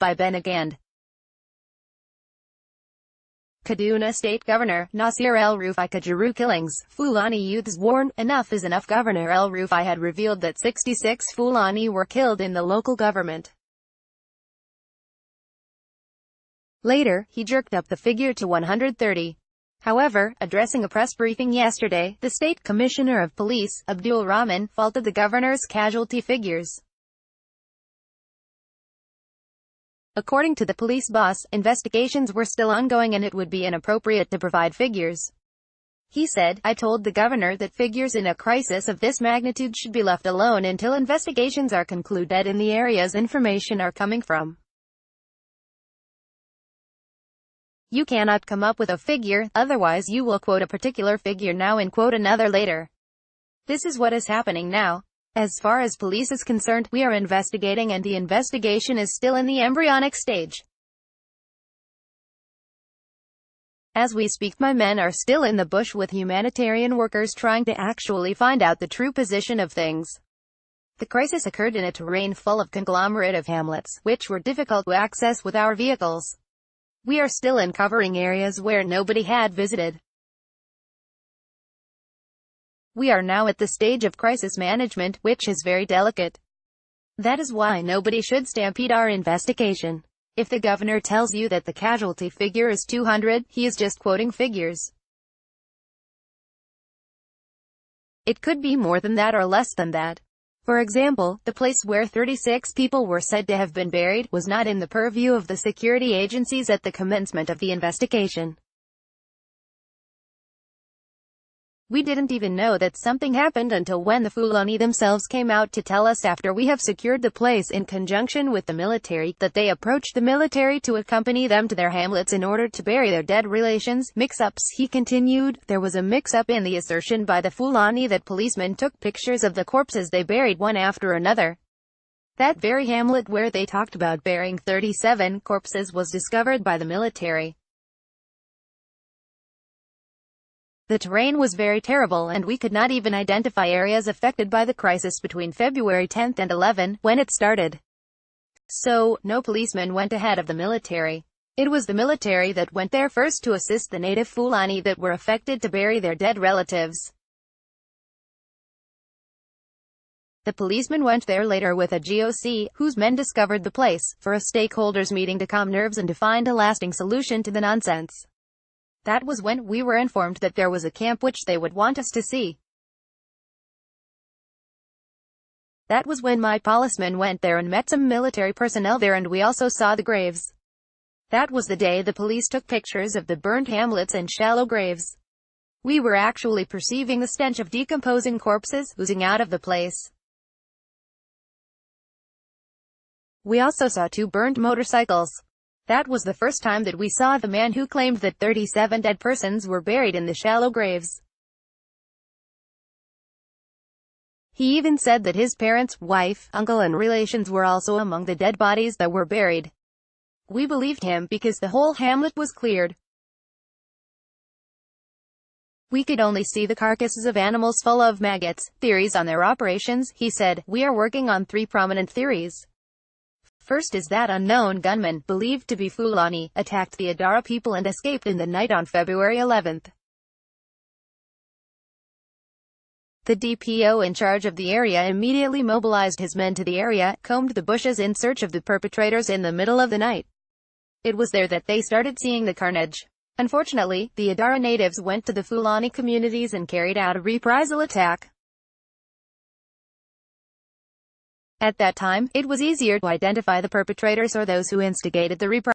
by Ben Agande. Kaduna State Governor Nasir el-Rufai Kajuru killings, Fulani youths warn, enough is enough. Governor el-Rufai had revealed that 66 Fulani were killed in the local government. Later, he jerked up the figure to 130. However, addressing a press briefing yesterday, the State Commissioner of Police, Abdulrahman, faulted the governor's casualty figures. According to the police boss, investigations were still ongoing and it would be inappropriate to provide figures. He said, "I told the governor that figures in a crisis of this magnitude should be left alone until investigations are concluded in the areas information are coming from. You cannot come up with a figure, otherwise you will quote a particular figure now and quote another later. This is what is happening now. As far as police is concerned, we are investigating and the investigation is still in the embryonic stage. As we speak, my men are still in the bush with humanitarian workers trying to actually find out the true position of things." The crisis occurred in a terrain full of conglomerate of hamlets, which were difficult to access with our vehicles. We are still uncovering areas where nobody had visited. We are now at the stage of crisis management, which is very delicate. That is why nobody should stampede our investigation. If the governor tells you that the casualty figure is 200, he is just quoting figures. It could be more than that or less than that. For example, the place where 36 people were said to have been buried was not in the purview of the security agencies at the commencement of the investigation. We didn't even know that something happened until when the Fulani themselves came out to tell us after we have secured the place in conjunction with the military, that they approached the military to accompany them to their hamlets in order to bury their dead relations. Mix-ups, he continued. There was a mix-up in the assertion by the Fulani that policemen took pictures of the corpses they buried one after another. That very hamlet where they talked about burying 37 corpses was discovered by the military. The terrain was very terrible and we could not even identify areas affected by the crisis between February 10 and 11, when it started. So, no policemen went ahead of the military. It was the military that went there first to assist the native Fulani that were affected to bury their dead relatives. The policemen went there later with a GOC, whose men discovered the place, for a stakeholders meeting to calm nerves and to find a lasting solution to the nonsense. That was when we were informed that there was a camp which they would want us to see. That was when my policemen went there and met some military personnel there, and we also saw the graves. That was the day the police took pictures of the burned hamlets and shallow graves. We were actually perceiving the stench of decomposing corpses oozing out of the place. We also saw 2 burned motorcycles. That was the first time that we saw the man who claimed that 37 dead persons were buried in the shallow graves. He even said that his parents, wife, uncle and relations were also among the dead bodies that were buried. We believed him because the whole hamlet was cleared. We could only see the carcasses of animals full of maggots. Theories on their operations, he said. We are working on 3 prominent theories. First is that unknown gunmen, believed to be Fulani, attacked the Adara people and escaped in the night on February 11. The DPO in charge of the area immediately mobilized his men to the area, combed the bushes in search of the perpetrators in the middle of the night. It was there that they started seeing the carnage. Unfortunately, the Adara natives went to the Fulani communities and carried out a reprisal attack. At that time, it was easier to identify the perpetrators or those who instigated the reprisal.